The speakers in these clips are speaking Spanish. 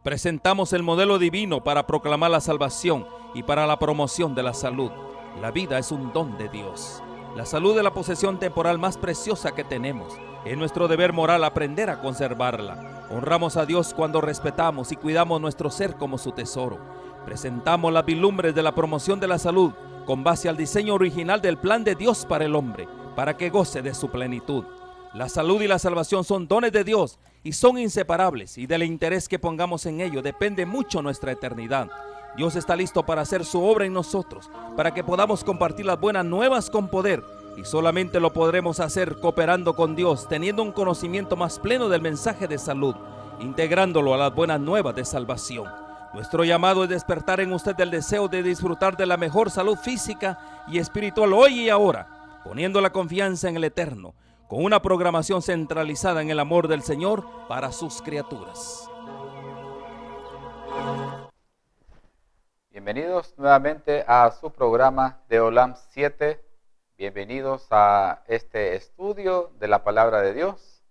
Presentamos el modelo divino para proclamar la salvación y para la promoción de la salud. La vida es un don de Dios. La salud es la posesión temporal más preciosa que tenemos. Es nuestro deber moral aprender a conservarla. Honramos a Dios cuando respetamos y cuidamos nuestro ser como su tesoro. Presentamos las vislumbres de la promoción de la salud con base al diseño original del plan de Dios para el hombre, para que goce de su plenitud. La salud y la salvación son dones de Dios y son inseparables, y del interés que pongamos en ello depende mucho nuestra eternidad. Dios está listo para hacer su obra en nosotros, para que podamos compartir las buenas nuevas con poder, y solamente lo podremos hacer cooperando con Dios, teniendo un conocimiento más pleno del mensaje de salud, integrándolo a las buenas nuevas de salvación. Nuestro llamado es despertar en usted el deseo de disfrutar de la mejor salud física y espiritual hoy y ahora, poniendo la confianza en el Eterno, con una programación centralizada en el amor del Señor para sus criaturas. Bienvenidos nuevamente a su programa de Olam 7. Bienvenidos a este estudio de la Palabra de Dios.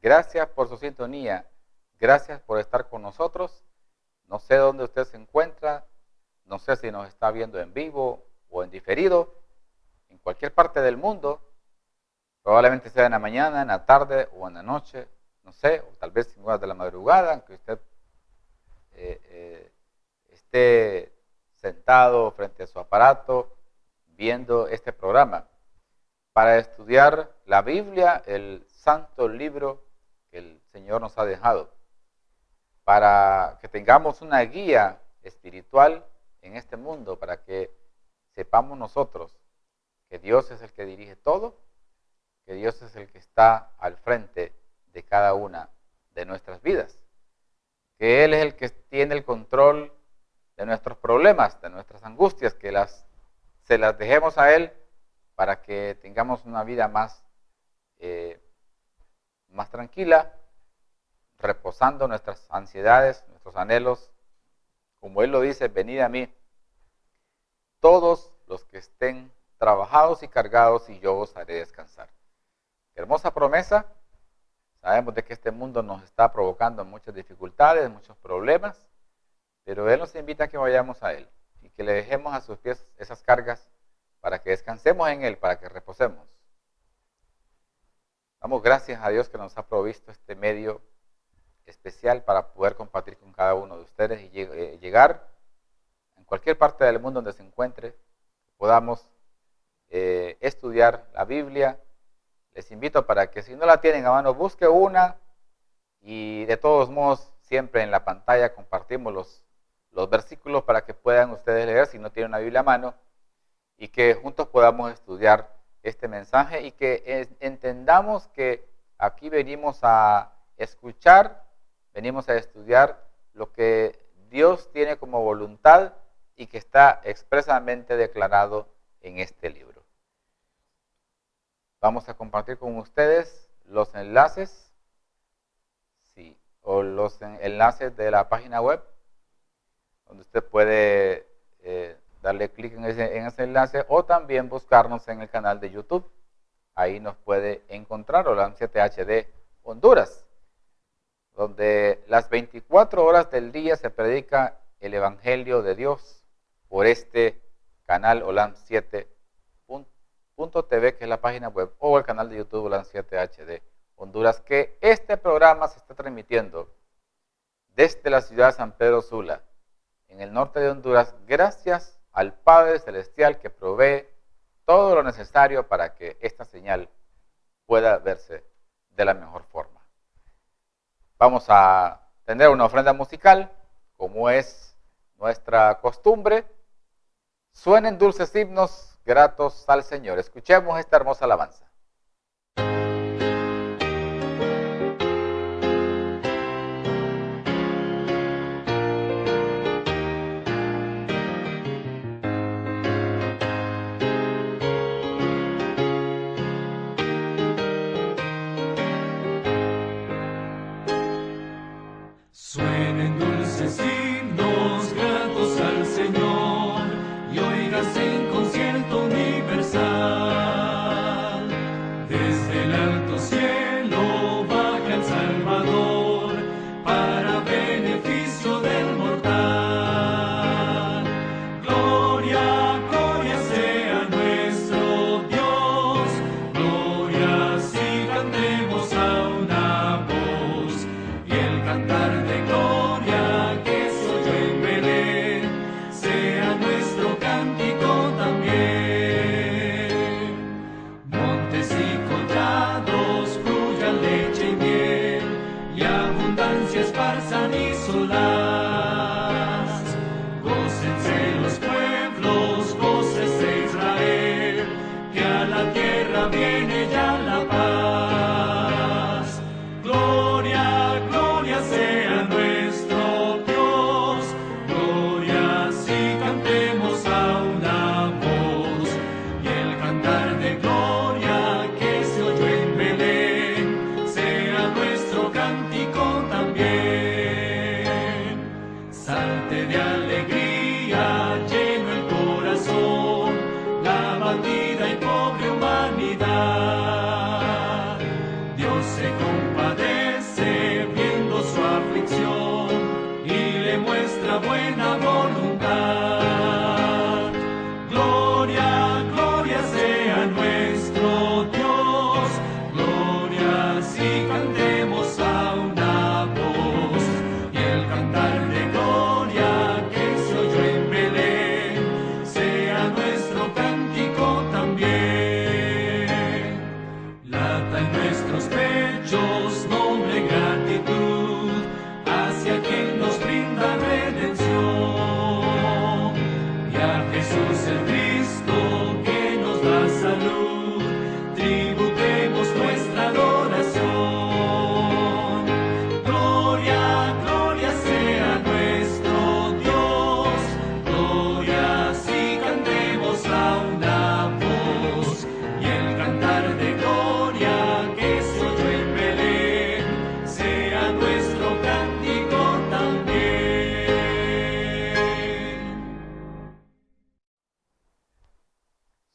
Gracias por su sintonía. Gracias por estar con nosotros. No sé dónde usted se encuentra. No sé si nos está viendo en vivo o en diferido. En cualquier parte del mundo. Probablemente sea en la mañana, en la tarde o en la noche. No sé, o tal vez en horas de la madrugada, aunque usted esté sentado frente a su aparato viendo este programa para estudiar la Biblia, el santo libro que el Señor nos ha dejado, para que tengamos una guía espiritual en este mundo, para que sepamos nosotros que Dios es el que dirige todo, que Dios es el que está al frente de cada una de nuestras vidas, que Él es el que tiene el control de nuestros problemas, de nuestras angustias, que se las dejemos a Él para que tengamos una vida más tranquila, reposando nuestras ansiedades, nuestros anhelos. Como Él lo dice, venid a mí, todos los que estén trabajados y cargados, y yo os haré descansar. Qué hermosa promesa. Sabemos de que este mundo nos está provocando muchas dificultades, muchos problemas, pero Él nos invita a que vayamos a Él y que le dejemos a sus pies esas cargas para que descansemos en Él, para que reposemos. Damos gracias a Dios que nos ha provisto este medio especial para poder compartir con cada uno de ustedes y llegar en cualquier parte del mundo donde se encuentre, podamos estudiar la Biblia. Les invito para que si no la tienen a mano, busque una, y de todos modos siempre en la pantalla compartimos los versículos para que puedan ustedes leer si no tienen una Biblia a mano, y que juntos podamos estudiar este mensaje y que entendamos que aquí venimos a escuchar, venimos a estudiar lo que Dios tiene como voluntad y que está expresamente declarado en este libro. Vamos a compartir con ustedes los enlaces, o los enlaces de la página web, donde usted puede darle clic en ese enlace, o también buscarnos en el canal de YouTube. Ahí nos puede encontrar Olam 7 HD Honduras, donde las 24 horas del día se predica el Evangelio de Dios por este canal Olam 7.tv, que es la página web, o el canal de YouTube Olam 7 HD Honduras, que este programa se está transmitiendo desde la ciudad de San Pedro Sula, en el norte de Honduras, gracias al Padre Celestial que provee todo lo necesario para que esta señal pueda verse de la mejor forma. Vamos a tener una ofrenda musical, como es nuestra costumbre. Suenen dulces himnos gratos al Señor. Escuchemos esta hermosa alabanza. Suenen dulces himnos gratos al Señor, y oígase en concierto universal. Desde el alto cielo baja el Salvador, para beneficio sanísolas. Gócense los pueblos, gócese Israel, que a la tierra viene ya la paz. Gloria, gloria sea nuestro Dios, gloria si cantemos a una voz, y el cantar de gloria que se oyó en Belén, sea nuestro cántico también. Salte de alegría, lleno el corazón, la abatida y pobre humanidad. Dios se compadece viendo su aflicción y le muestra buena voluntad. Gloria, gloria sea nuestro Dios, gloria si cantemos a una voz, y el cantar de gloria que se oyó en Belén, sea nuestro cántico también. Lata en nuestros pechos noble gratitud hacia quien nos brinda redención, y a Jesús el Cristo que nos da salud, tributemos nuestra adoración. Gloria, gloria sea nuestro Dios, gloria si cantemos a una voz, y el cantar de gloria que se oyó en Belén, sea nuestro cántico también.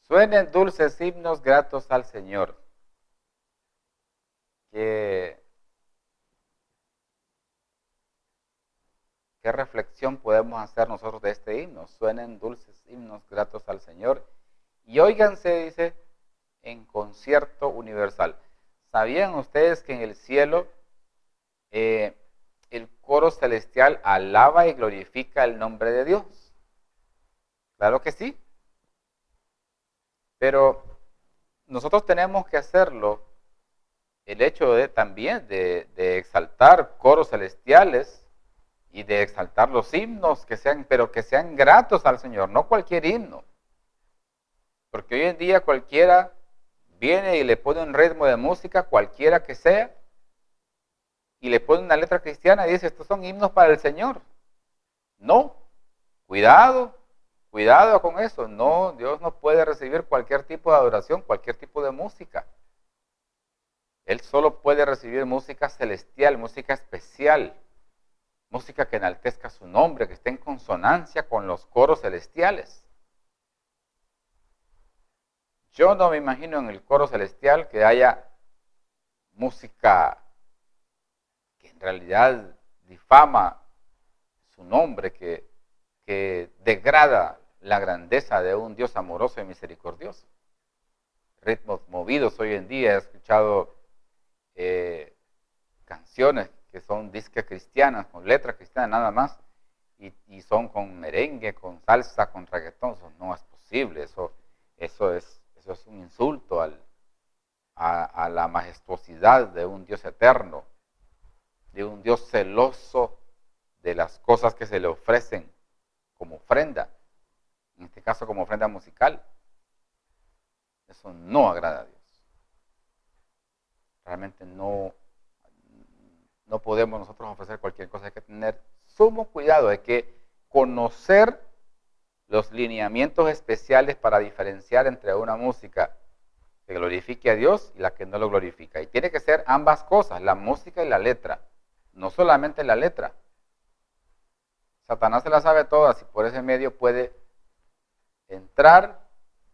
Suenen dulces himnos gratos al Señor. ¿Qué reflexión podemos hacer nosotros de este himno? Suenen dulces himnos gratos al Señor. Y óiganse, dice, en concierto universal. ¿Sabían ustedes que en el cielo el coro celestial alaba y glorifica el nombre de Dios? Claro que sí. Pero nosotros tenemos que hacerlo, el hecho de también de exaltar coros celestiales y de exaltar los himnos que sean, pero que sean gratos al Señor, no cualquier himno. Porque hoy en día cualquiera viene y le pone un ritmo de música, cualquiera que sea, y le pone una letra cristiana y dice, estos son himnos para el Señor. No, cuidado, cuidado con eso. No, Dios no puede recibir cualquier tipo de adoración, cualquier tipo de música. Él solo puede recibir música celestial, música especial, música que enaltezca su nombre, que esté en consonancia con los coros celestiales. Yo no me imagino en el coro celestial que haya música que en realidad difama su nombre, que degrada la grandeza de un Dios amoroso y misericordioso. Ritmos movidos hoy en día, he escuchado canciones que son disques cristianas, con letras cristianas nada más, y son con merengue, con salsa, con reggaetón. Eso no es posible, eso es un insulto a la majestuosidad de un Dios eterno, de un Dios celoso de las cosas que se le ofrecen como ofrenda, en este caso como ofrenda musical. Eso no agrada a Dios. Realmente no podemos nosotros ofrecer cualquier cosa. Hay que tener sumo cuidado, hay que conocer los lineamientos especiales para diferenciar entre una música que glorifique a Dios y la que no lo glorifica. Y tiene que ser ambas cosas, la música y la letra, no solamente la letra. Satanás se la sabe todas y por ese medio puede entrar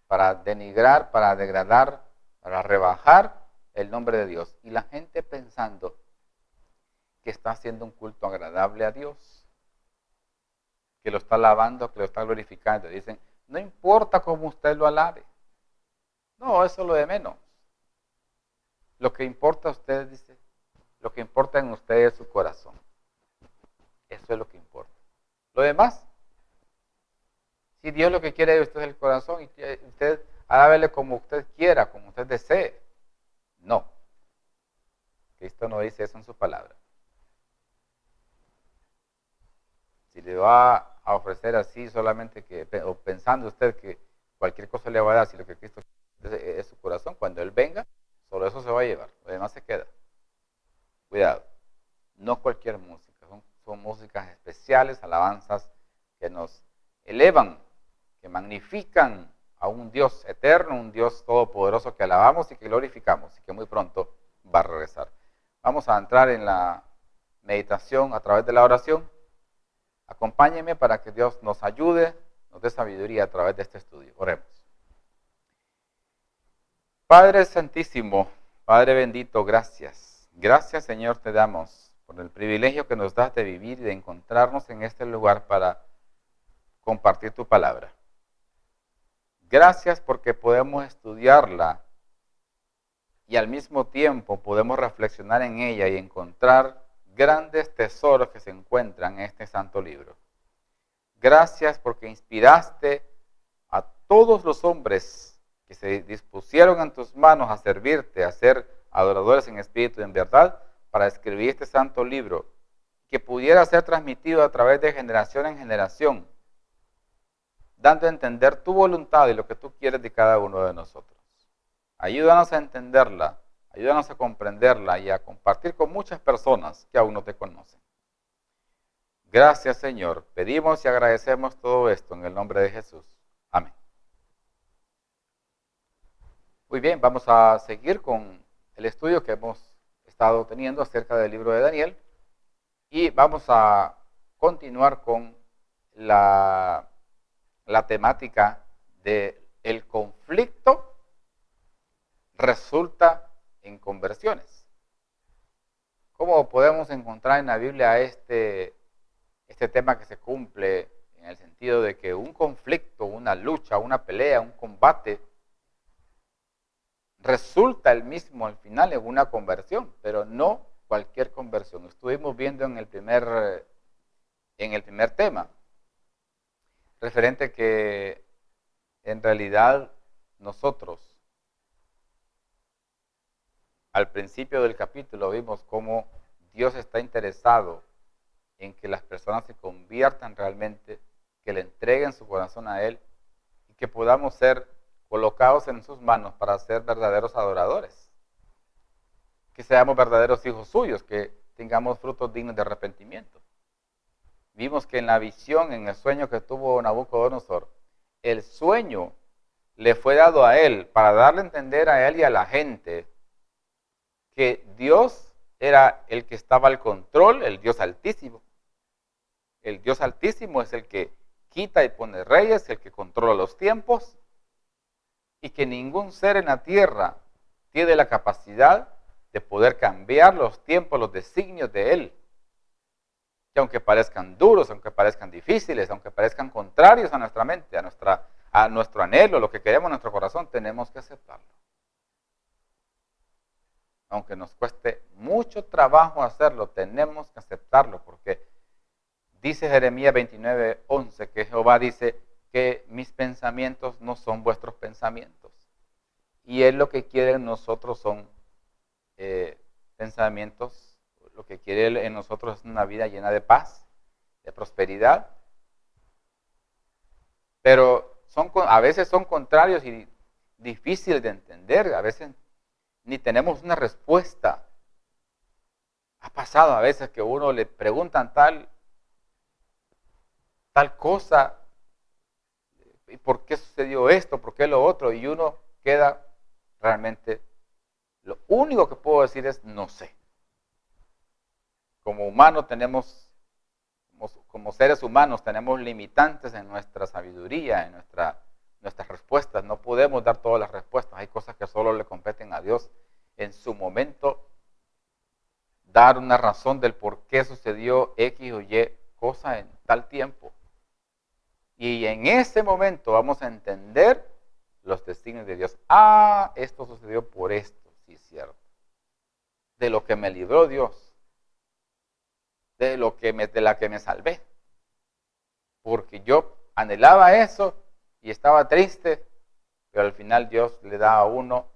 para denigrar, para degradar, para rebajar el nombre de Dios. Y la gente pensando que está haciendo un culto agradable a Dios, que lo está alabando, que lo está glorificando. Dicen, no importa cómo usted lo alabe. No, eso es lo de menos. Lo que importa a usted, dice, lo que importa en usted es su corazón. Eso es lo que importa. Lo demás, si Dios lo que quiere de usted es el corazón, y usted alábele como usted quiera, como usted desee. No. Cristo no dice eso en su palabra. Si le va a ofrecer así solamente o pensando usted que cualquier cosa le va a dar, si lo que Cristo quiere es su corazón, cuando Él venga, solo eso se va a llevar, lo demás se queda. Cuidado, no cualquier música, son músicas especiales, alabanzas que nos elevan, que magnifican a un Dios eterno, un Dios todopoderoso que alabamos y que glorificamos y que muy pronto va a regresar. Vamos a entrar en la meditación a través de la oración. Acompáñenme para que Dios nos ayude, nos dé sabiduría a través de este estudio. Oremos. Padre Santísimo, Padre bendito, gracias. Gracias, Señor, te damos por el privilegio que nos das de vivir y de encontrarnos en este lugar para compartir tu palabra. Gracias porque podemos estudiarla y al mismo tiempo podemos reflexionar en ella y encontrar grandes tesoros que se encuentran en este santo libro. Gracias porque inspiraste a todos los hombres que se dispusieron en tus manos a servirte, a ser adoradores en espíritu y en verdad, para escribir este santo libro, que pudiera ser transmitido a través de generación en generación, dando a entender tu voluntad y lo que tú quieres de cada uno de nosotros. Ayúdanos a entenderla, ayúdanos a comprenderla y a compartir con muchas personas que aún no te conocen. Gracias, Señor. Pedimos y agradecemos todo esto en el nombre de Jesús. Amén. Muy bien, vamos a seguir con el estudio que hemos estado teniendo acerca del libro de Daniel y vamos a continuar con la temática del conflicto resulta en conversiones. ¿Cómo podemos encontrar en la Biblia este tema que se cumple en el sentido de que un conflicto, una lucha, una pelea, un combate resulta el mismo al final en una conversión, pero no cualquier conversión? Estuvimos viendo en el primer tema, referente que en realidad nosotros, al principio del capítulo vimos cómo Dios está interesado en que las personas se conviertan realmente, que le entreguen su corazón a Él y que podamos ser colocados en sus manos para ser verdaderos adoradores, que seamos verdaderos hijos suyos, que tengamos frutos dignos de arrepentimiento. Vimos que en la visión, en el sueño que tuvo Nabucodonosor, el sueño le fue dado a él para darle a entender a él y a la gente que Dios era el que estaba al control, el Dios Altísimo. El Dios Altísimo es el que quita y pone reyes, el que controla los tiempos, y que ningún ser en la tierra tiene la capacidad de poder cambiar los tiempos, los designios de Él. Que aunque parezcan duros, aunque parezcan difíciles, aunque parezcan contrarios a nuestra mente, a nuestro anhelo, lo que queremos en nuestro corazón, tenemos que aceptarlo. Aunque nos cueste mucho trabajo hacerlo, tenemos que aceptarlo, porque dice Jeremías 29:11 que Jehová dice que mis pensamientos no son vuestros pensamientos. Y Él lo que quiere en nosotros son pensamientos. Lo que quiere en nosotros es una vida llena de paz, de prosperidad. Pero a veces son contrarios y difíciles de entender. A veces ni tenemos una respuesta. Ha pasado a veces que uno le preguntan tal cosa, ¿y por qué sucedió esto? ¿Por qué lo otro? Y uno queda realmente, lo único que puedo decir es no sé. Como humanos como seres humanos tenemos limitantes en nuestra sabiduría, en nuestras respuestas. No podemos dar todas las respuestas. Hay cosas que solo le competen a Dios. En su momento, dar una razón del por qué sucedió X o Y cosa en tal tiempo. Y en ese momento vamos a entender los designios de Dios. Esto sucedió por esto, sí es cierto. De lo que me libró Dios. De la que me salvé. Porque yo anhelaba eso y estaba triste, pero al final Dios le da a uno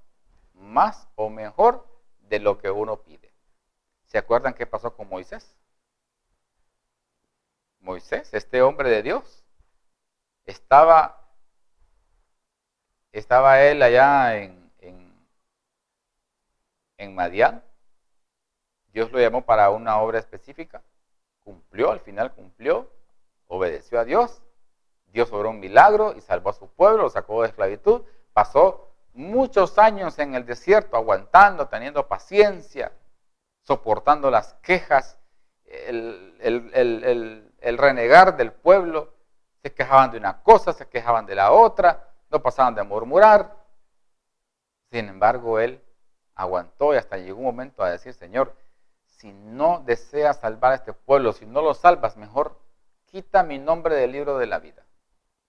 más o mejor de lo que uno pide. ¿Se acuerdan qué pasó con Moisés? Moisés, este hombre de Dios, estaba él allá en Madián. Dios lo llamó para una obra específica. Cumplió, al final cumplió, obedeció a Dios. Dios obró un milagro y salvó a su pueblo, lo sacó de esclavitud. Pasó muchos años en el desierto, aguantando, teniendo paciencia, soportando las quejas, el renegar del pueblo. Se quejaban de una cosa, se quejaban de la otra, no pasaban de murmurar. Sin embargo, él aguantó y hasta llegó un momento a decir: Señor, si no deseas salvar a este pueblo, si no lo salvas, mejor quita mi nombre del libro de la vida.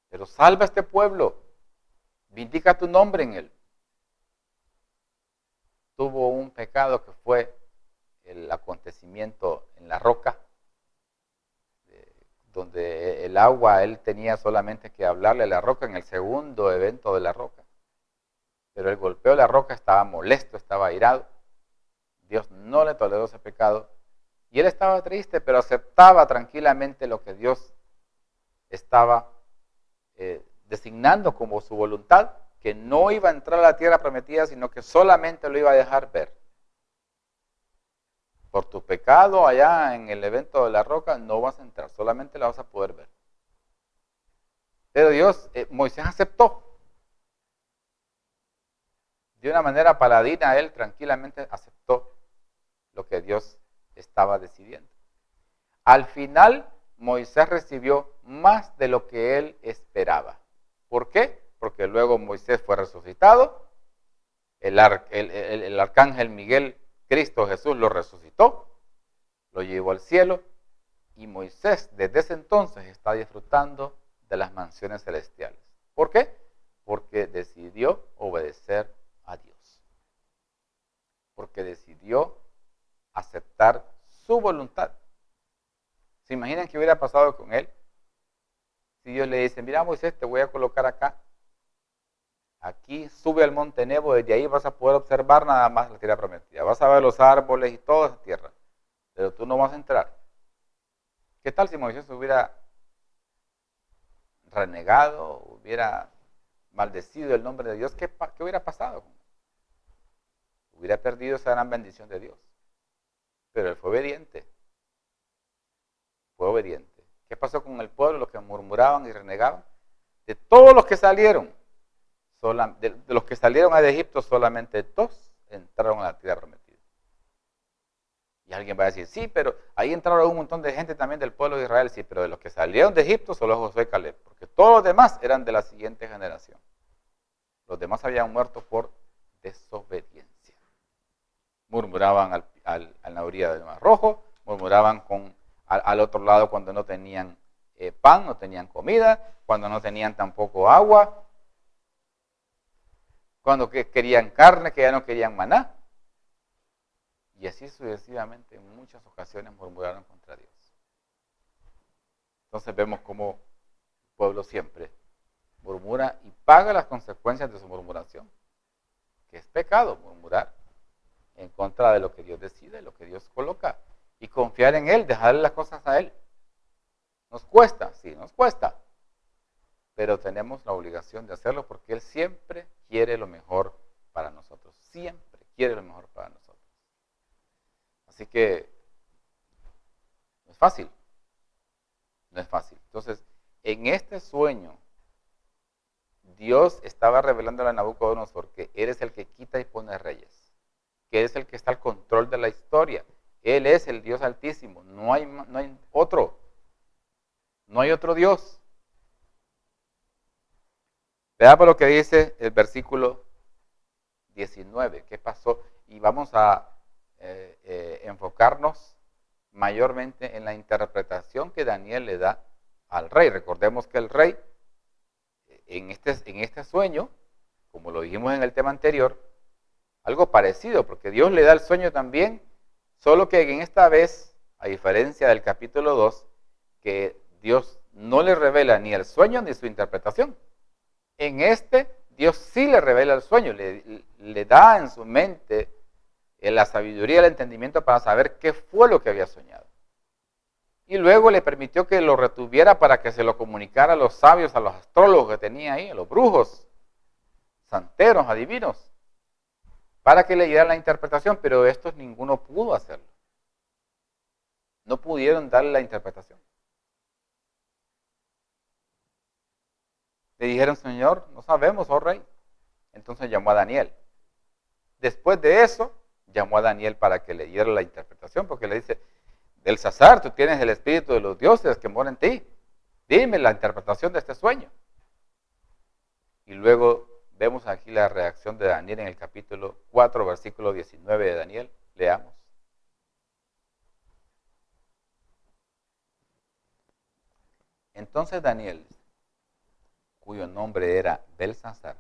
Pero salva a este pueblo, vindica tu nombre en él. Tuvo un pecado que fue el acontecimiento en la roca, donde el agua, él tenía solamente que hablarle a la roca en el segundo evento de la roca. Pero él golpeó la roca, estaba molesto, estaba airado. Dios no le toleró ese pecado. Y él estaba triste, pero aceptaba tranquilamente lo que Dios estaba designando como su voluntad, que no iba a entrar a la tierra prometida, sino que solamente lo iba a dejar ver. Por tu pecado allá en el evento de la roca no vas a entrar, solamente la vas a poder ver. Pero Moisés aceptó. De una manera paladina, él tranquilamente aceptó lo que Dios estaba decidiendo. Al final, Moisés recibió más de lo que él esperaba. ¿Por qué? Porque luego Moisés fue resucitado, el arcángel Miguel, Cristo Jesús, lo resucitó, lo llevó al cielo, y Moisés desde ese entonces está disfrutando de las mansiones celestiales. ¿Por qué? Porque decidió obedecer a Dios. Porque decidió aceptar su voluntad. ¿Se imaginan qué hubiera pasado con él? Si Dios le dice: mira, Moisés, te voy a colocar acá. Aquí sube al monte Nebo, desde ahí vas a poder observar nada más la tierra prometida. Vas a ver los árboles y toda esa tierra, pero tú no vas a entrar. ¿Qué tal si Moisés hubiera renegado, hubiera maldecido el nombre de Dios? ¿Qué hubiera pasado? Hubiera perdido esa gran bendición de Dios. Pero él fue obediente. Fue obediente. ¿Qué pasó con el pueblo, los que murmuraban y renegaban? De todos los que salieron, de los que salieron de Egipto, solamente 2 entraron a la tierra prometida. Y alguien va a decir: sí, pero ahí entraron un montón de gente también del pueblo de Israel. Sí, pero de los que salieron de Egipto solo Josué y Caleb, porque todos los demás eran de la siguiente generación. Los demás habían muerto por desobediencia. Murmuraban a la orilla del Mar Rojo, murmuraban al otro lado cuando no tenían pan, no tenían comida, cuando no tenían tampoco agua, cuando querían carne, que ya no querían maná. Y así sucesivamente en muchas ocasiones murmuraron contra Dios. Entonces vemos cómo el pueblo siempre murmura y paga las consecuencias de su murmuración, que es pecado murmurar en contra de lo que Dios decide, lo que Dios coloca, y confiar en Él, dejarle las cosas a Él. Nos cuesta, sí, nos cuesta, pero tenemos la obligación de hacerlo porque Él siempre quiere lo mejor para nosotros, siempre quiere lo mejor para nosotros. Así que no es fácil, no es fácil. Entonces, en este sueño, Dios estaba revelándole a Nabucodonosor que Él es el que quita y pone reyes, que Él es el que está al control de la historia. Él es el Dios Altísimo, no hay otro, no hay otro Dios. Veamos lo que dice el versículo 19, qué pasó, y vamos a enfocarnos mayormente en la interpretación que Daniel le da al rey. Recordemos que el rey, en este sueño, como lo dijimos en el tema anterior, algo parecido, porque Dios le da el sueño también, solo que en esta vez, a diferencia del capítulo 2, que Dios no le revela ni el sueño ni su interpretación. En Dios sí le revela el sueño, le da en su mente la sabiduría y el entendimiento para saber qué fue lo que había soñado. Y luego le permitió que lo retuviera para que se lo comunicara a los sabios, a los astrólogos que tenía ahí, a los brujos, santeros, adivinos, para que le dieran la interpretación, pero estos ninguno pudo hacerlo. No pudieron darle la interpretación. Le dijeron, Señor, no sabemos, oh rey. Entonces llamó a Daniel. Después de eso, llamó a Daniel para que le diera la interpretación, porque le dice, Belsasar, tú tienes el espíritu de los dioses que mora en ti. Dime la interpretación de este sueño. Y luego vemos aquí la reacción de Daniel en el capítulo 4, versículo 19 de Daniel. Leamos. Entonces Daniel, cuyo nombre era Belsasar,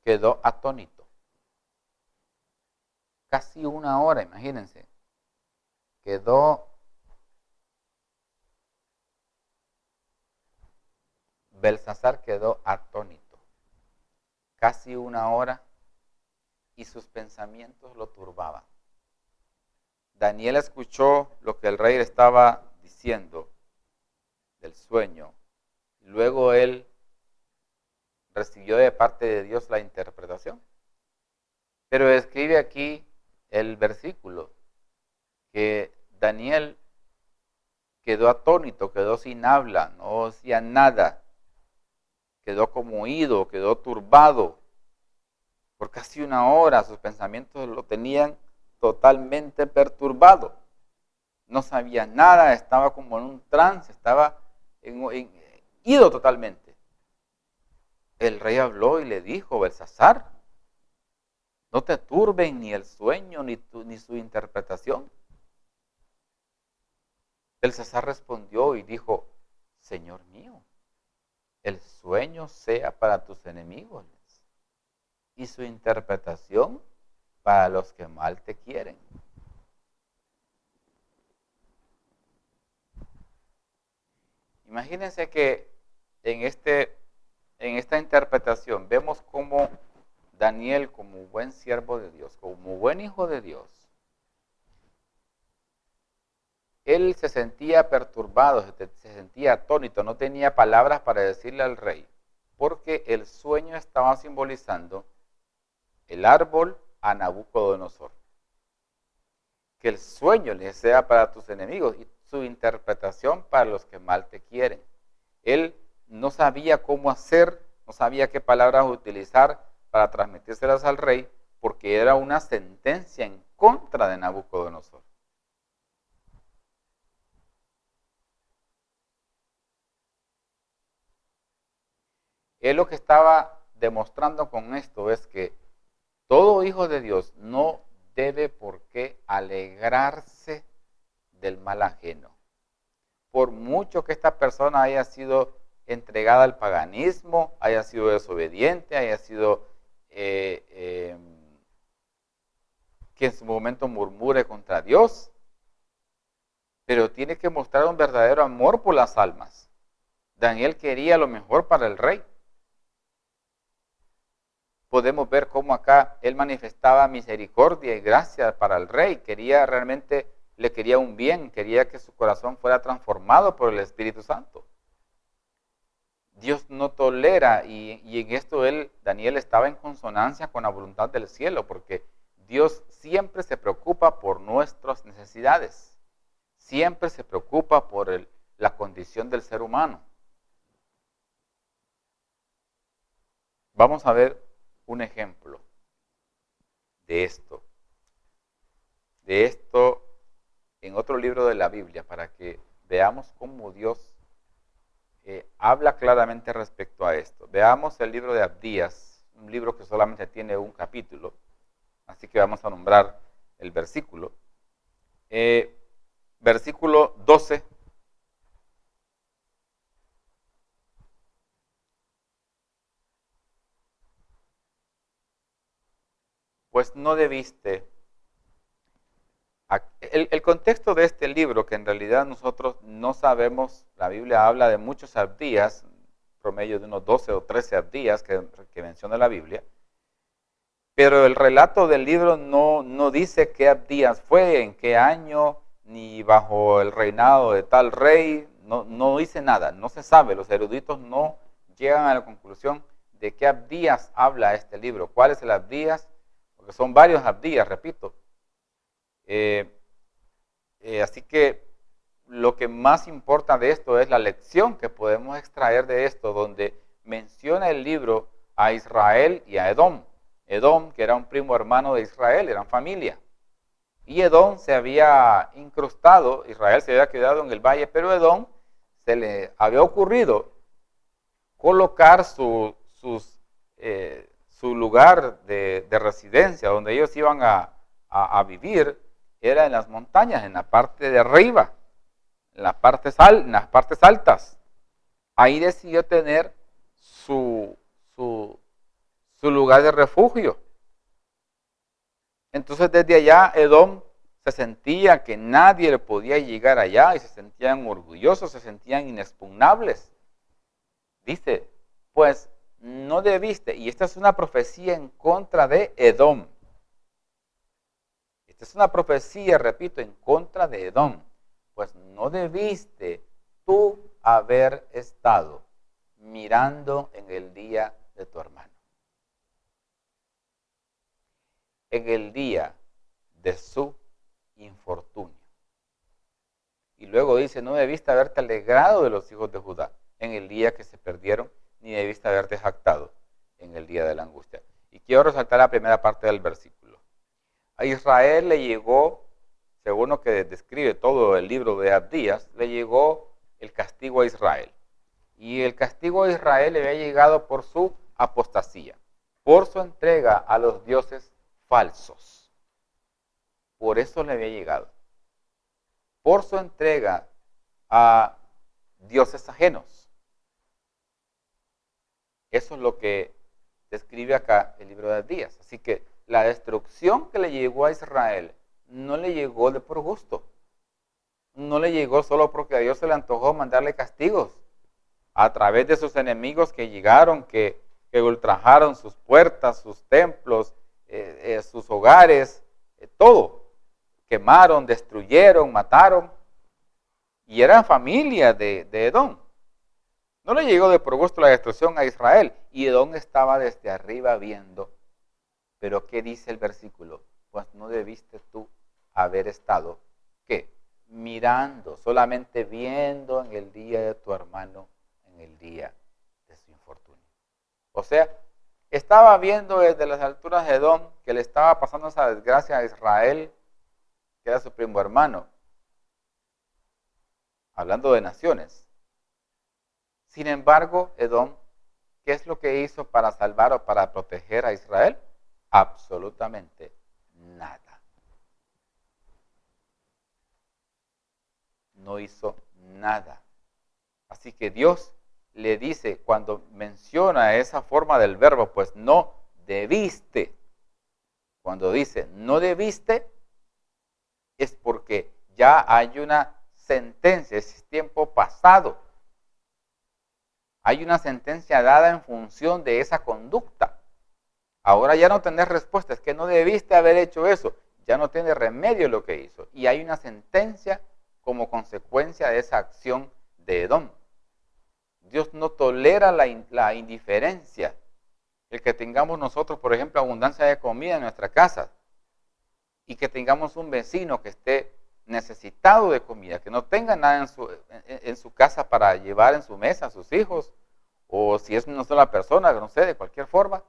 quedó atónito. Casi una hora, imagínense. Belsasar quedó atónito. Casi una hora y sus pensamientos lo turbaban. Daniel escuchó lo que el rey le estaba diciendo del sueño. Luego él recibió de parte de Dios la interpretación. Pero escribe aquí el versículo que Daniel quedó atónito, quedó sin habla, no decía nada, quedó conmovido, quedó turbado. Por casi una hora sus pensamientos lo tenían totalmente perturbado. No sabía nada, estaba como en un trance, estaba ido totalmente. El rey habló y le dijo, Belsasar, no te turben ni el sueño ni su interpretación. Belsasar respondió y dijo, Señor mío, el sueño sea para tus enemigos y su interpretación para los que mal te quieren. Imagínense que en esta interpretación vemos cómo Daniel, como buen siervo de Dios, como buen hijo de Dios, él se sentía perturbado, se sentía atónito, no tenía palabras para decirle al rey, porque el sueño estaba simbolizando el árbol a Nabucodonosor. Que el sueño le sea para tus enemigos y su interpretación para los que mal te quieren. Él no sabía cómo hacer, no sabía qué palabras utilizar para transmitírselas al rey, porque era una sentencia en contra de Nabucodonosor. Él lo que estaba demostrando con esto es que todo hijo de Dios no debe por qué alegrarse del mal ajeno. Por mucho que esta persona haya sido entregada al paganismo, haya sido desobediente, haya sido que en su momento murmure contra Dios, pero tiene que mostrar un verdadero amor por las almas. Daniel quería lo mejor para el rey. Podemos ver cómo acá él manifestaba misericordia y gracia para el rey. Le quería un bien, quería que su corazón fuera transformado por el Espíritu Santo. Dios no tolera, y en esto Daniel estaba en consonancia con la voluntad del cielo, porque Dios siempre se preocupa por nuestras necesidades, siempre se preocupa por la condición del ser humano. Vamos a ver un ejemplo de esto en otro libro de la Biblia, para que veamos cómo Dios habla claramente respecto a esto. Veamos el libro de Abdías, un libro que solamente tiene un capítulo, así que vamos a nombrar el versículo. Versículo 12. Pues no debiste. El contexto de este libro, que en realidad nosotros no sabemos, la Biblia habla de muchos Abdías, promedio de unos 12 o 13 Abdías que menciona la Biblia, pero el relato del libro no dice qué Abdías fue, en qué año, ni bajo el reinado de tal rey, no dice nada, no se sabe. Los eruditos no llegan a la conclusión de qué Abdías habla este libro. ¿Cuál es el Abdías? Porque son varios Abdías, repito. Así que lo que más importa de esto es la lección que podemos extraer de esto, donde menciona el libro a Israel y a Edom. Edom, que era un primo hermano de Israel, eran familia. Y Edom se había incrustado, Israel se había quedado en el valle, pero Edom se le había ocurrido colocar su lugar de residencia, donde ellos iban a vivir, era en las montañas, en la parte de arriba, en las partes altas. Ahí decidió tener su lugar de refugio. Entonces desde allá Edom se sentía que nadie le podía llegar allá y se sentían orgullosos, se sentían inexpugnables. Dice, pues no debiste, y esta es una profecía en contra de Edom. Esta es una profecía, repito, en contra de Edom. Pues no debiste tú haber estado mirando en el día de tu hermano. En el día de su infortunio. Y luego dice, no debiste haberte alegrado de los hijos de Judá en el día que se perdieron, ni debiste haberte jactado en el día de la angustia. Y quiero resaltar la primera parte del versículo. A Israel le llegó, según lo que describe todo el libro de Abdías, le llegó el castigo a Israel. Y el castigo a Israel le había llegado por su apostasía, por su entrega a los dioses falsos. Por eso le había llegado. Por su entrega a dioses ajenos. Eso es lo que describe acá el libro de Abdías. Así que la destrucción que le llegó a Israel no le llegó de por gusto. No le llegó solo porque a Dios se le antojó mandarle castigos a través de sus enemigos que llegaron, que ultrajaron sus puertas, sus templos, sus hogares, todo. Quemaron, destruyeron, mataron. Y eran familia de Edom. No le llegó de por gusto la destrucción a Israel. Y Edom estaba desde arriba viendo. Pero ¿qué dice el versículo? Pues no debiste tú haber estado, ¿qué? Mirando, solamente viendo en el día de tu hermano, en el día de su infortunio. O sea, estaba viendo desde las alturas de Edom que le estaba pasando esa desgracia a Israel, que era su primo hermano. Hablando de naciones. Sin embargo, Edom, ¿qué es lo que hizo para salvar o para proteger a Israel? Absolutamente nada. No hizo nada. Así que Dios le dice, cuando menciona esa forma del verbo, pues no debiste. Cuando dice no debiste, es porque ya hay una sentencia, es tiempo pasado. Hay una sentencia dada en función de esa conducta. Ahora ya no tenés respuesta, es que no debiste haber hecho eso. Ya no tiene remedio lo que hizo. Y hay una sentencia como consecuencia de esa acción de Edom. Dios no tolera la indiferencia. El que tengamos nosotros, por ejemplo, abundancia de comida en nuestra casa y que tengamos un vecino que esté necesitado de comida, que no tenga nada en su casa para llevar en su mesa a sus hijos, o si es una sola persona, no sé, de cualquier forma,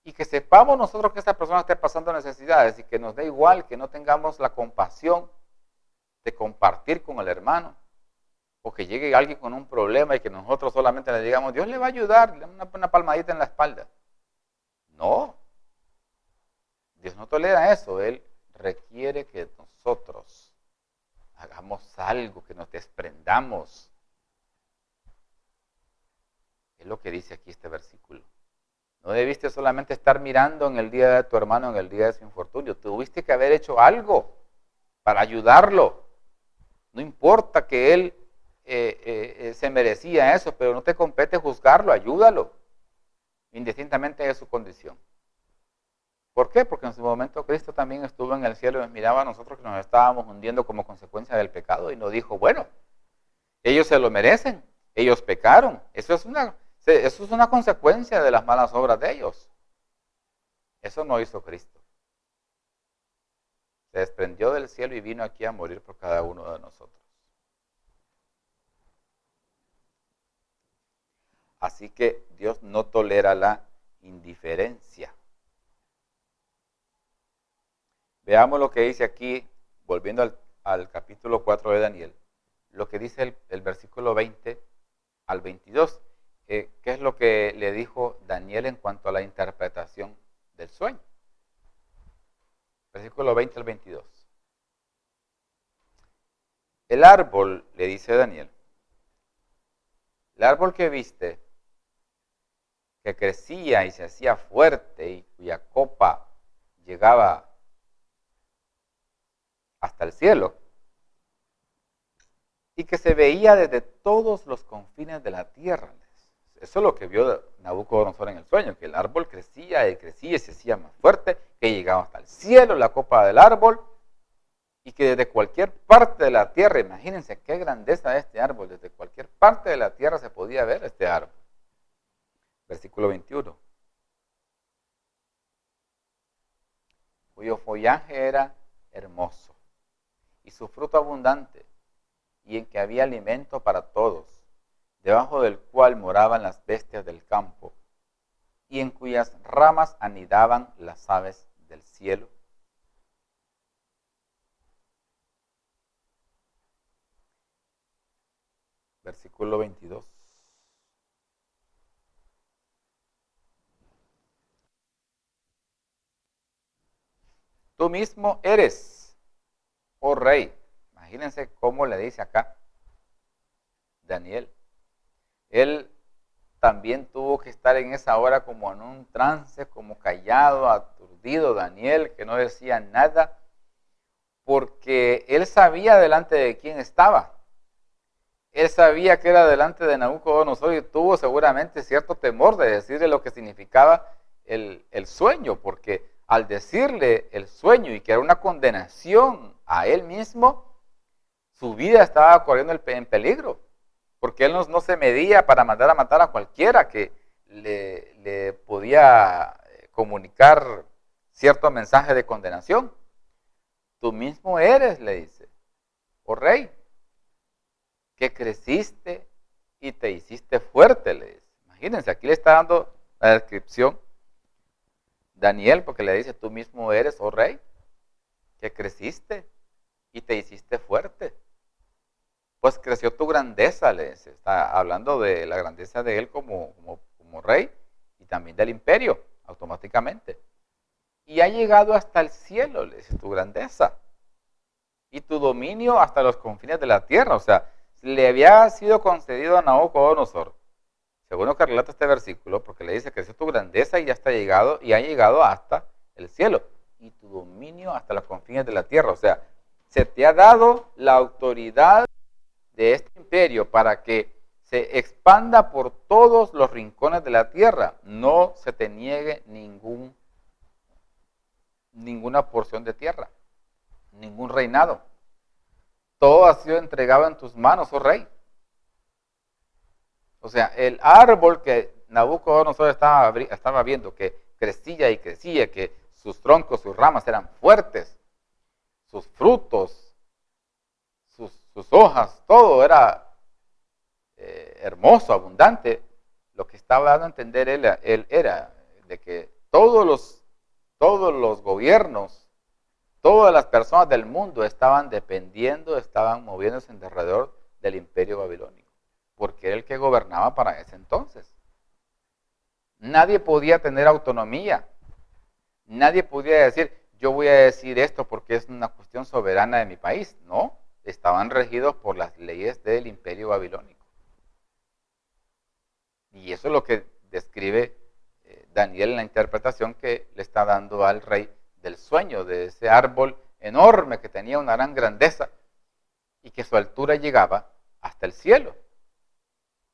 y que sepamos nosotros que esta persona esté pasando necesidades y que nos dé igual, que no tengamos la compasión de compartir con el hermano, o que llegue alguien con un problema y que nosotros solamente le digamos, Dios le va a ayudar, una palmadita en la espalda. No, Dios no tolera eso. Él requiere que nosotros hagamos algo, que nos desprendamos. Es lo que dice aquí este versículo. No debiste solamente estar mirando en el día de tu hermano, en el día de su infortunio. Tuviste que haber hecho algo para ayudarlo. No importa que él se merecía eso, pero no te compete juzgarlo, ayúdalo, indistintamente de su condición. ¿Por qué? Porque en su momento Cristo también estuvo en el cielo y nos miraba a nosotros que nos estábamos hundiendo como consecuencia del pecado y nos dijo, bueno, ellos se lo merecen, ellos pecaron. Eso es una consecuencia de las malas obras de ellos. Eso no hizo Cristo. Se desprendió del cielo y vino aquí a morir por cada uno de nosotros. Así que Dios no tolera la indiferencia. Veamos lo que dice aquí, volviendo al capítulo 4 de Daniel, lo que dice el versículo 20 al 22, ¿qué es lo que le dijo Daniel en cuanto a la interpretación del sueño? Versículo 20 al 22. El árbol, le dice Daniel, el árbol que viste, que crecía y se hacía fuerte y cuya copa llegaba hasta el cielo, y que se veía desde todos los confines de la tierra. Eso es lo que vio Nabucodonosor en el sueño, que el árbol crecía y crecía y se hacía más fuerte, que llegaba hasta el cielo, la copa del árbol, y que desde cualquier parte de la tierra, imagínense qué grandeza de este árbol, desde cualquier parte de la tierra se podía ver este árbol. Versículo 21. Cuyo follaje era hermoso y su fruto abundante, y en que había alimento para todos, debajo del cual moraban las bestias del campo, y en cuyas ramas anidaban las aves del cielo. Versículo 22. Tú mismo eres, oh rey. Imagínense cómo le dice acá Daniel. Él también tuvo que estar en esa hora como en un trance, como callado, aturdido, Daniel, que no decía nada, porque él sabía delante de quién estaba. Él sabía que era delante de Nabucodonosor y tuvo seguramente cierto temor de decirle lo que significaba el sueño, porque al decirle el sueño y que era una condenación a él mismo, su vida estaba corriendo en peligro, porque él no se medía para mandar a matar a cualquiera que le podía comunicar cierto mensaje de condenación. Tú mismo eres, le dice, oh rey, que creciste y te hiciste fuerte, le dice. Imagínense, aquí le está dando la descripción Daniel, porque le dice, tú mismo eres, oh rey, que creciste y te hiciste fuerte. Pues creció tu grandeza, le dice. Está hablando de la grandeza de él como rey y también del imperio, automáticamente. Y ha llegado hasta el cielo, le dice, tu grandeza. Y tu dominio hasta los confines de la tierra. O sea, le había sido concedido a Nabucodonosor, según lo que relata este versículo, porque le dice que creció tu grandeza y ya está llegado, y ha llegado hasta el cielo. Y tu dominio hasta los confines de la tierra. O sea, se te ha dado la autoridad de este imperio para que se expanda por todos los rincones de la tierra. No se te niegue ninguna porción de tierra, ningún reinado. Todo ha sido entregado en tus manos, oh rey. O sea, el árbol que Nabucodonosor estaba viendo, que crecía y crecía, que sus troncos, sus ramas eran fuertes, sus frutos, sus hojas, todo era hermoso, abundante. Lo que estaba dando a entender él era de que todos los gobiernos, todas las personas del mundo estaban moviéndose en alrededor del imperio babilónico, porque era el que gobernaba para ese entonces. Nadie podía tener autonomía, nadie podía decir, yo voy a decir esto porque es una cuestión soberana de mi país. No, estaban regidos por las leyes del imperio babilónico. Y eso es lo que describe Daniel en la interpretación que le está dando al rey del sueño, de ese árbol enorme que tenía una gran grandeza y que su altura llegaba hasta el cielo.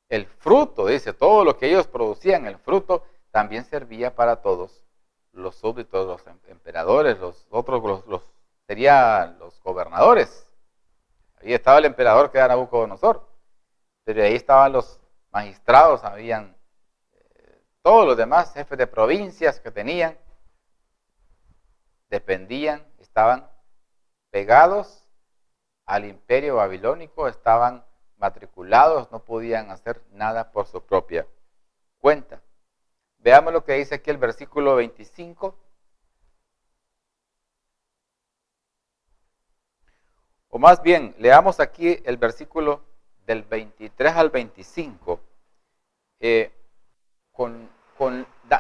El fruto, dice, todo lo que ellos producían, el fruto también servía para todos los súbditos, los emperadores, los otros serían los gobernadores. Ahí estaba el emperador que era Nabucodonosor, pero ahí estaban los magistrados, habían todos los demás jefes de provincias que tenían, dependían, estaban pegados al imperio babilónico, estaban matriculados, no podían hacer nada por su propia cuenta. Veamos lo que dice aquí el versículo 25. O más bien, leamos aquí el versículo del 23 al 25,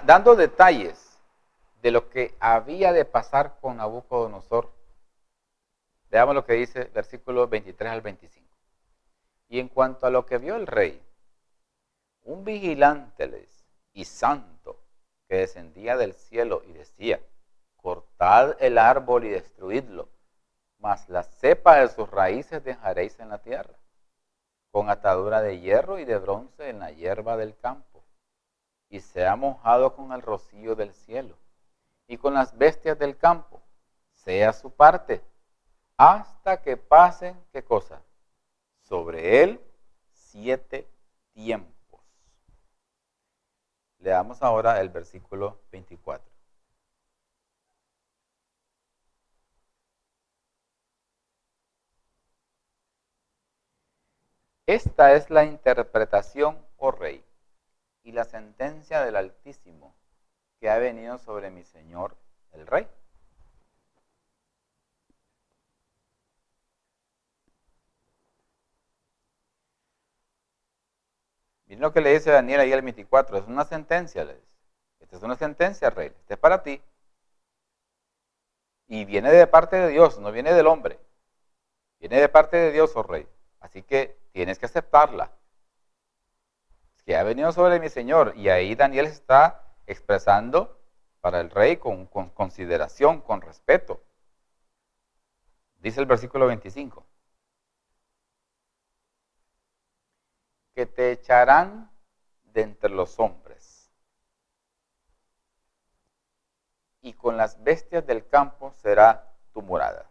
dando detalles de lo que había de pasar con Nabucodonosor. Veamos lo que dice versículo 23 al 25. Y en cuanto a lo que vio el rey, un vigilante y santo que descendía del cielo y decía: cortad el árbol y destruidlo, mas la cepa de sus raíces dejaréis en la tierra, con atadura de hierro y de bronce en la hierba del campo, y sea mojado con el rocío del cielo, y con las bestias del campo, sea su parte, hasta que pasen, ¿qué cosa? Sobre él 7 tiempos. Leamos ahora el versículo 24. Esta es la interpretación, oh rey, y la sentencia del Altísimo que ha venido sobre mi señor el rey. Miren lo que le dice Daniel ahí al 24, es una sentencia, le dice. Esta es una sentencia, rey, esta es para ti. Y viene de parte de Dios, no viene del hombre. Viene de parte de Dios, oh rey. Así que tienes que aceptarla. Es que ha venido sobre mi señor. Y ahí Daniel está expresando para el rey con consideración, con respeto. Dice el versículo 25. Que te echarán de entre los hombres, y con las bestias del campo será tu morada.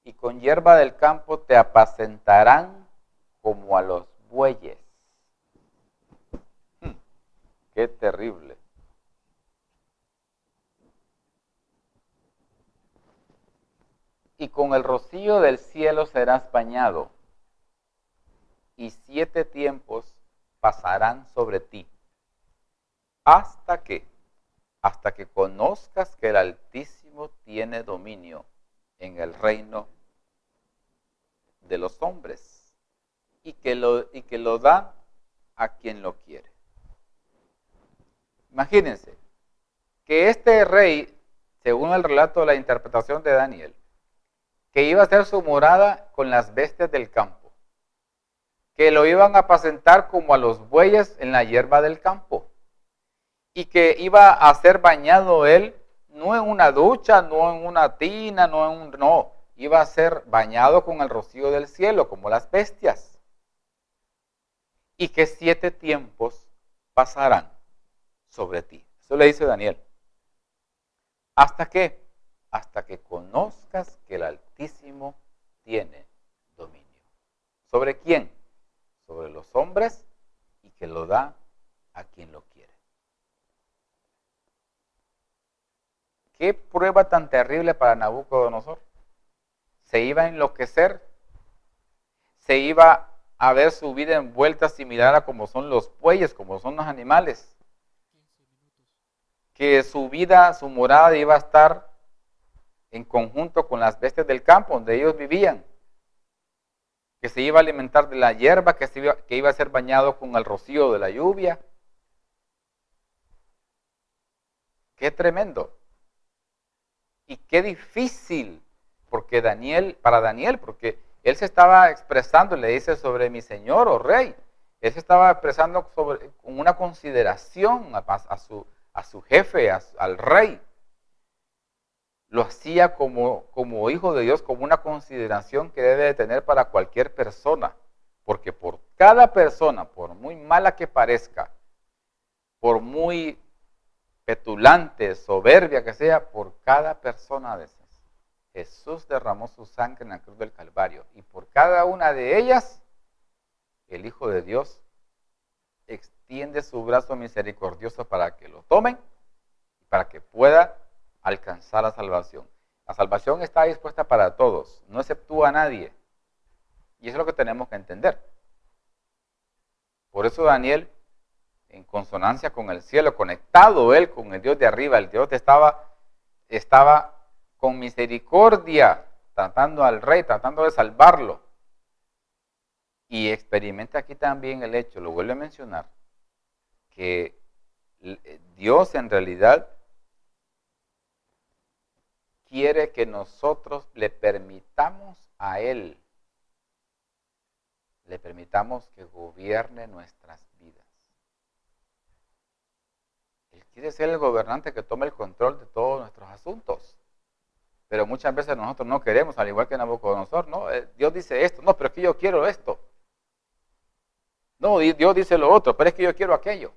Y con hierba del campo te apacentarán como a los bueyes. ¡Qué terrible! Y con el rocío del cielo serás bañado, y 7 tiempos pasarán sobre ti, hasta que conozcas que el Altísimo tiene dominio en el reino de los hombres, y que lo da a quien lo quiere. Imagínense que este rey, según el relato de la interpretación de Daniel, que iba a hacer su morada con las bestias del campo, que lo iban a apacentar como a los bueyes en la hierba del campo, y que iba a ser bañado él, no en una ducha, no en una tina, no, iba a ser bañado con el rocío del cielo, como las bestias, y que 7 tiempos pasarán sobre ti. Eso le dice Daniel. ¿Hasta qué? Hasta que conozcas que el Altísimo tiene dominio. ¿Sobre quién? Sobre los hombres, y que lo da a quien lo quiere. ¿Qué prueba tan terrible para Nabucodonosor? Se iba a enloquecer, se iba a ver su vida envuelta similar a como son los bueyes, como son los animales. Que su vida, su morada iba a estar en conjunto con las bestias del campo donde ellos vivían, que se iba a alimentar de la hierba, que iba a ser bañado con el rocío de la lluvia. Qué tremendo y qué difícil porque porque él se estaba expresando, le dice sobre mi señor o rey, él se estaba expresando con una consideración a su jefe, al rey. Lo hacía como hijo de Dios, como una consideración que debe de tener para cualquier persona. Porque por cada persona, por muy mala que parezca, por muy petulante, soberbia que sea, por cada persona de esas, Jesús derramó su sangre en la cruz del Calvario. Y por cada una de ellas, el Hijo de Dios extiende su brazo misericordioso para que lo tomen, para que pueda alcanzar la salvación. La salvación está dispuesta para todos, no exceptúa a nadie. Y eso es lo que tenemos que entender. Por eso Daniel, en consonancia con el cielo, conectado él con el Dios de arriba, el Dios estaba con misericordia, tratando al rey, tratando de salvarlo. Y experimenta aquí también el hecho, lo vuelvo a mencionar, que Dios en realidad quiere que nosotros le permitamos a Él, le permitamos que gobierne nuestras vidas. Él quiere ser el gobernante que tome el control de todos nuestros asuntos. Pero muchas veces nosotros no queremos, al igual que Nabucodonosor, no, Dios dice esto, no, pero es que yo quiero esto. No, Dios dice lo otro, pero es que yo quiero aquello.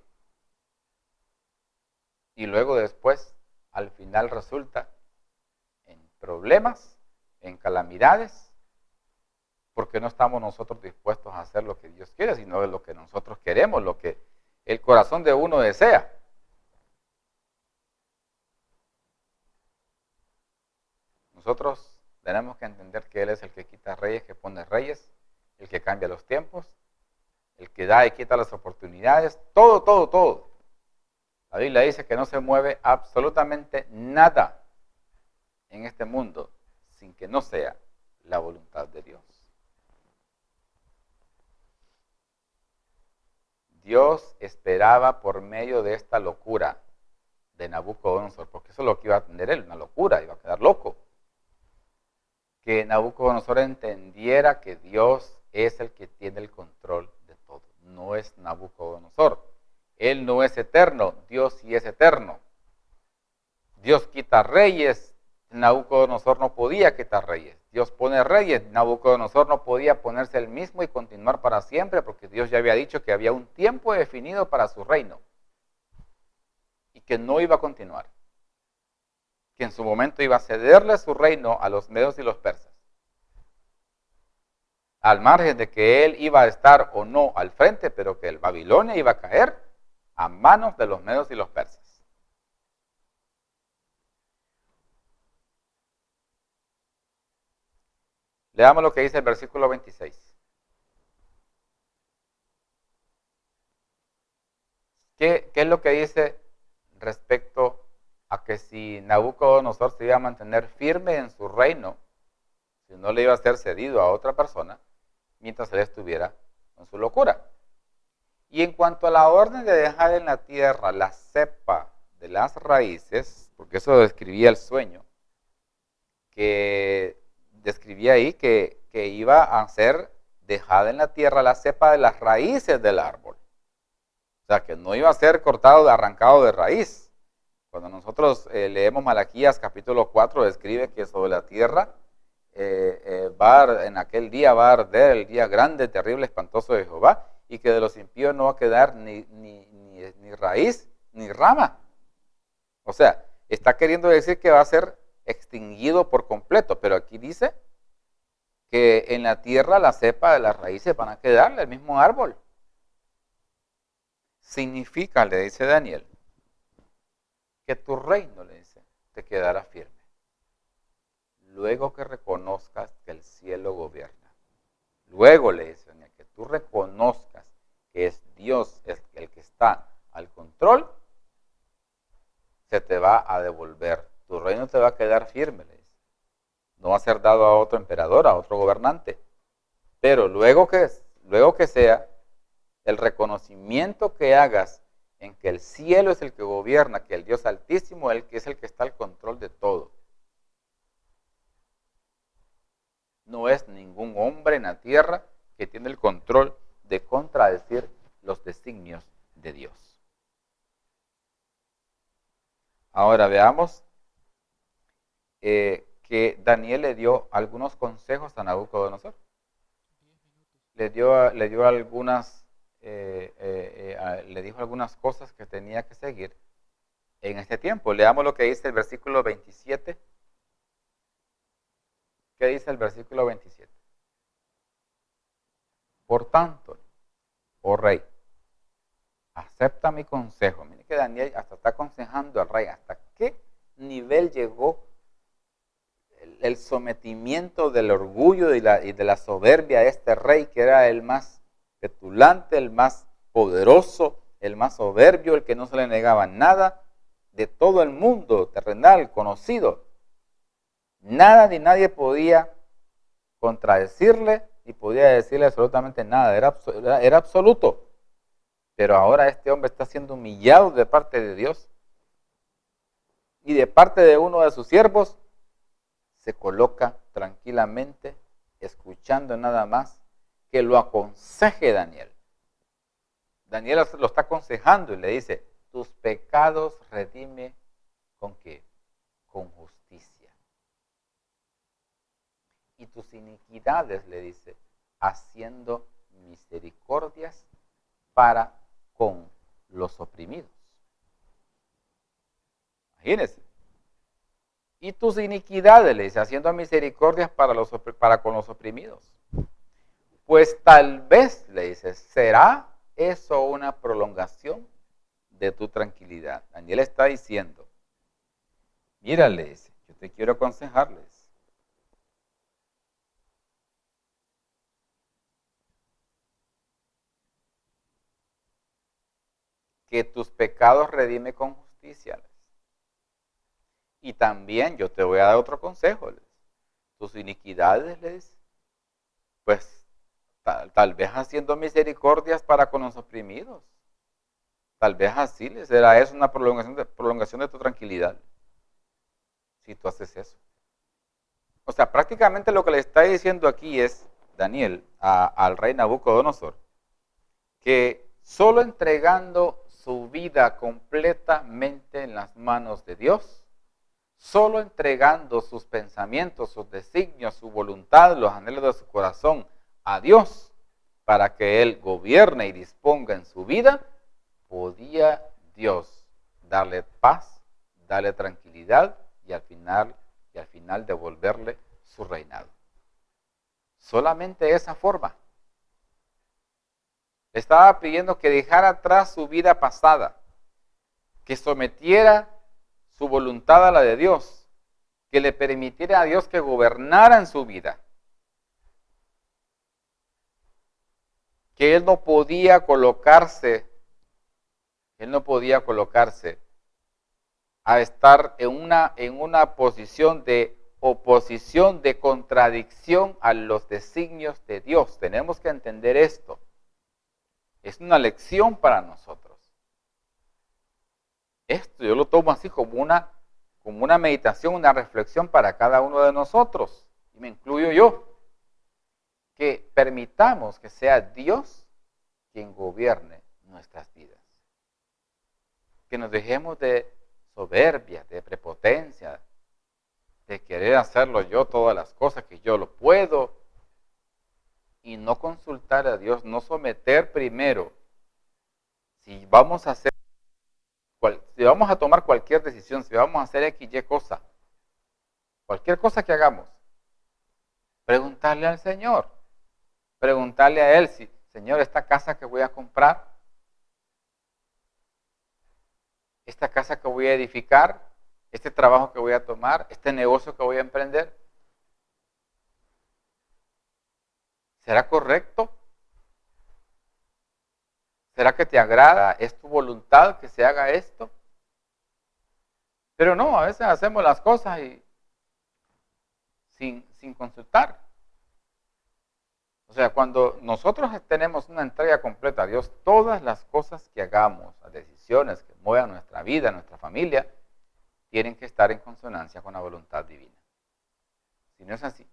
Y luego después, al final resulta en problemas, en calamidades, porque no estamos nosotros dispuestos a hacer lo que Dios quiere, sino lo que nosotros queremos, lo que el corazón de uno desea. Nosotros tenemos que entender que Él es el que quita reyes, que pone reyes, el que cambia los tiempos, el que da y quita las oportunidades, todo, todo, todo. La Biblia dice que no se mueve absolutamente nada en este mundo sin que no sea la voluntad de Dios. Dios esperaba por medio de esta locura de Nabucodonosor, porque eso es lo que iba a tener él, una locura, iba a quedar loco, que Nabucodonosor entendiera que Dios es el que tiene el control de todo, no es Nabucodonosor. Él no es eterno, Dios sí es eterno. Dios quita reyes, Nabucodonosor no podía quitar reyes. Dios pone reyes, Nabucodonosor no podía ponerse él mismo y continuar para siempre, porque Dios ya había dicho que había un tiempo definido para su reino y que no iba a continuar, que en su momento iba a cederle su reino a los medos y los persas, al margen de que él iba a estar o no al frente, pero que el Babilonia iba a caer a manos de los medos y los persas. Leamos lo que dice el versículo 26. ¿Qué es lo que dice respecto a que si Nabucodonosor se iba a mantener firme en su reino, si no le iba a ser cedido a otra persona, mientras él estuviera con su locura? Y en cuanto a la orden de dejar en la tierra la cepa de las raíces, porque eso describía el sueño, que describía ahí que iba a ser dejada en la tierra la cepa de las raíces del árbol. O sea, que no iba a ser cortado, arrancado de raíz. Cuando nosotros leemos Malaquías capítulo 4, describe que sobre la tierra en aquel día va a arder el día grande, terrible, espantoso de Jehová, y que de los impíos no va a quedar ni raíz ni rama. O sea, está queriendo decir que va a ser extinguido por completo, pero aquí dice que en la tierra la cepa de las raíces van a quedarle el mismo árbol. Significa, le dice Daniel, que tu reino, le dice, te quedará firme. Luego que reconozcas que el cielo gobierna. Luego, le dice Daniel, que tú reconozcas que es Dios el que está al control, se te va a devolver. Tu reino te va a quedar firme, le dice. No va a ser dado a otro emperador, a otro gobernante. Pero luego que sea el reconocimiento que hagas en que el cielo es el que gobierna, que el Dios Altísimo es el que está al control de todo. No es ningún hombre en la tierra que tiene el control de contradecir los designios de Dios. Ahora veamos que Daniel le dio algunos consejos a Nabucodonosor. le dio algunas, le dijo algunas cosas que tenía que seguir en este tiempo. Leamos lo que dice el versículo 27. ¿Qué dice el versículo 27? Por tanto, oh rey, acepta mi consejo. Mire que Daniel hasta está aconsejando al rey. ¿Hasta qué nivel llegó el sometimiento del orgullo y de la soberbia de este rey, que era el más petulante, el más poderoso, el más soberbio, el que no se le negaba nada de todo el mundo terrenal conocido? Nada ni nadie podía contradecirle y podía decirle absolutamente nada, era absoluto. Pero ahora este hombre está siendo humillado de parte de Dios y de parte de uno de sus siervos. Se coloca tranquilamente, escuchando nada más que lo aconseje Daniel. Daniel lo está aconsejando y le dice: tus pecados redime ¿con qué? Con justicia. Y tus iniquidades, le dice, haciendo misericordias para con los oprimidos. Imagínense. Y tus iniquidades, le dice, haciendo misericordias para con los oprimidos. Pues tal vez, le dice, será eso una prolongación de tu tranquilidad. Daniel está diciendo: mira, le dice, yo te quiero aconsejarles. Que tus pecados redime con justicia. Y también yo te voy a dar otro consejo. Tus iniquidades, pues tal vez haciendo misericordias para con los oprimidos. Tal vez así les será eso una prolongación de tu tranquilidad. Si tú haces eso. O sea, prácticamente lo que le está diciendo aquí es Daniel al rey Nabucodonosor, que solo entregando su vida completamente en las manos de Dios, solo entregando sus pensamientos, sus designios, su voluntad, los anhelos de su corazón a Dios, para que Él gobierne y disponga en su vida, podía Dios darle paz, darle tranquilidad y al final devolverle su reinado. Solamente de esa forma. Le estaba pidiendo que dejara atrás su vida pasada, que sometiera su voluntad a la de Dios, que le permitiera a Dios que gobernara en su vida, que él no podía colocarse a estar en una posición de oposición, de contradicción a los designios de Dios. Tenemos que entender esto. Es una lección para nosotros. Esto yo lo tomo así como una meditación, una reflexión para cada uno de nosotros, y me incluyo yo, que permitamos que sea Dios quien gobierne nuestras vidas. Que nos dejemos de soberbia, de prepotencia, de querer hacerlo yo todas las cosas, que yo lo puedo, y no consultar a Dios, no someter primero. Si vamos a tomar cualquier decisión, si vamos a hacer X, Y cosa, cualquier cosa que hagamos, preguntarle al Señor, preguntarle a Él, si, Señor, esta casa que voy a comprar, esta casa que voy a edificar, este trabajo que voy a tomar, este negocio que voy a emprender, ¿será correcto? ¿Será que te agrada? ¿Es tu voluntad que se haga esto? Pero no, a veces hacemos las cosas y sin consultar. O sea, cuando nosotros tenemos una entrega completa a Dios, todas las cosas que hagamos, las decisiones que muevan nuestra vida, nuestra familia, tienen que estar en consonancia con la voluntad divina. Si no es así,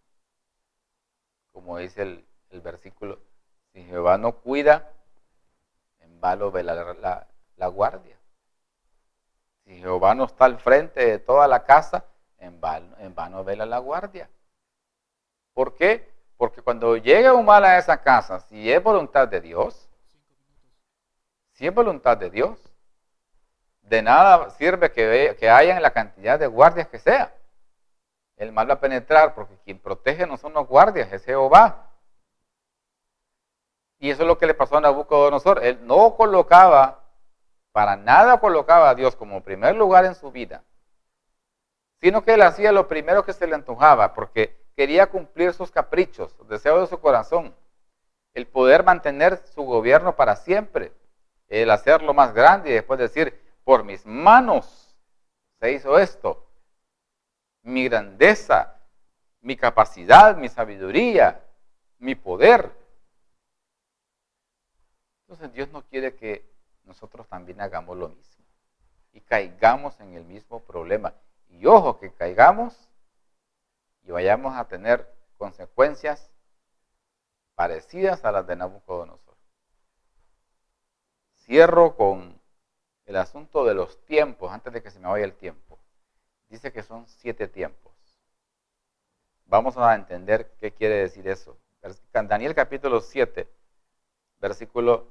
como dice el versículo, si Jehová no cuida, en vano vela la guardia. Si Jehová no está al frente de toda la casa, en vano vela la guardia. ¿Por qué? Porque cuando llegue un mal a esa casa, si es voluntad de Dios, si es voluntad de Dios, de nada sirve que hayan la cantidad de guardias que sea. El mal va a penetrar porque quien protege no son los guardias, es Jehová. Y eso es lo que le pasó a Nabucodonosor. Él no colocaba, para nada colocaba a Dios como primer lugar en su vida, sino que él hacía lo primero que se le antojaba, porque quería cumplir sus caprichos, los deseos de su corazón, el poder mantener su gobierno para siempre, el hacerlo más grande y después decir, por mis manos se hizo esto, mi grandeza, mi capacidad, mi sabiduría, mi poder. Entonces Dios no quiere que nosotros también hagamos lo mismo y caigamos en el mismo problema. Y ojo, que caigamos y vayamos a tener consecuencias parecidas a las de Nabucodonosor. Cierro con el asunto de los tiempos, antes de que se me vaya el tiempo. Dice que son 7 tiempos. Vamos a entender qué quiere decir eso. Daniel capítulo 7, versículo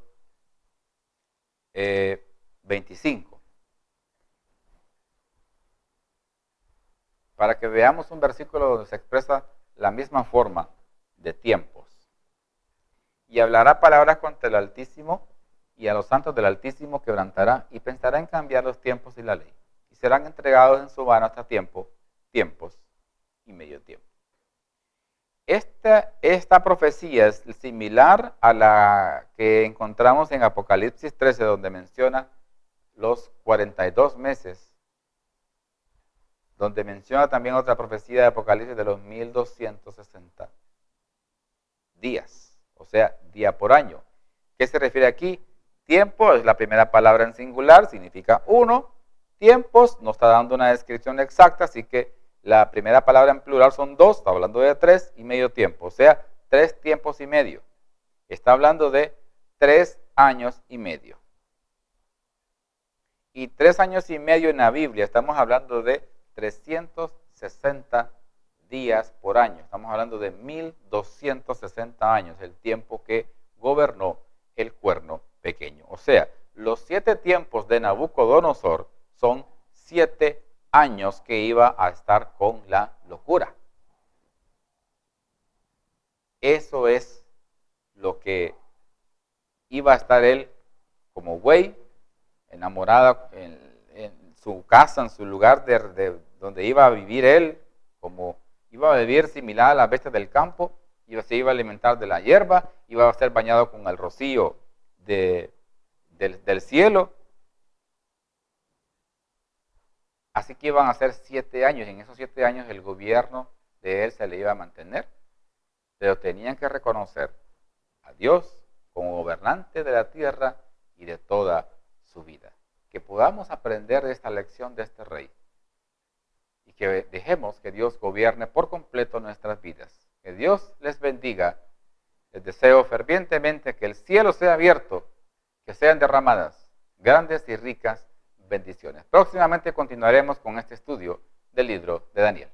25. Para que veamos un versículo donde se expresa la misma forma de tiempos. Y hablará palabras contra el Altísimo, y a los santos del Altísimo quebrantará, y pensará en cambiar los tiempos y la ley. Y serán entregados en su mano hasta tiempos y medio tiempo. Esta profecía es similar a la que encontramos en Apocalipsis 13, donde menciona los 42 meses, donde menciona también otra profecía de Apocalipsis de los 1260 días, o sea, día por año. ¿Qué se refiere aquí? Tiempo es la primera palabra en singular, significa 1. Tiempos no está dando una descripción exacta, así que la primera palabra en plural son 2, está hablando de 3 y medio tiempo, o sea, 3 tiempos y medio. Está hablando de 3 años y medio. Y 3 años y medio en la Biblia, estamos hablando de 360 días por año. Estamos hablando de 1260 años, el tiempo que gobernó el cuerno pequeño. O sea, los 7 tiempos de Nabucodonosor son 7 años que iba a estar con la locura. Eso es lo que iba a estar él como güey, enamorado en su casa, en su lugar de donde iba a vivir él, como iba a vivir similar a las bestias del campo, se iba a alimentar de la hierba, iba a ser bañado con el rocío del cielo. Así que iban a ser 7 años, y en esos 7 años el gobierno de él se le iba a mantener, pero tenían que reconocer a Dios como gobernante de la tierra y de toda su vida. Que podamos aprender de esta lección de este rey y que dejemos que Dios gobierne por completo nuestras vidas. Que Dios les bendiga. Les deseo fervientemente que el cielo sea abierto, que sean derramadas grandes y ricas bendiciones. Próximamente continuaremos con este estudio del libro de Daniel.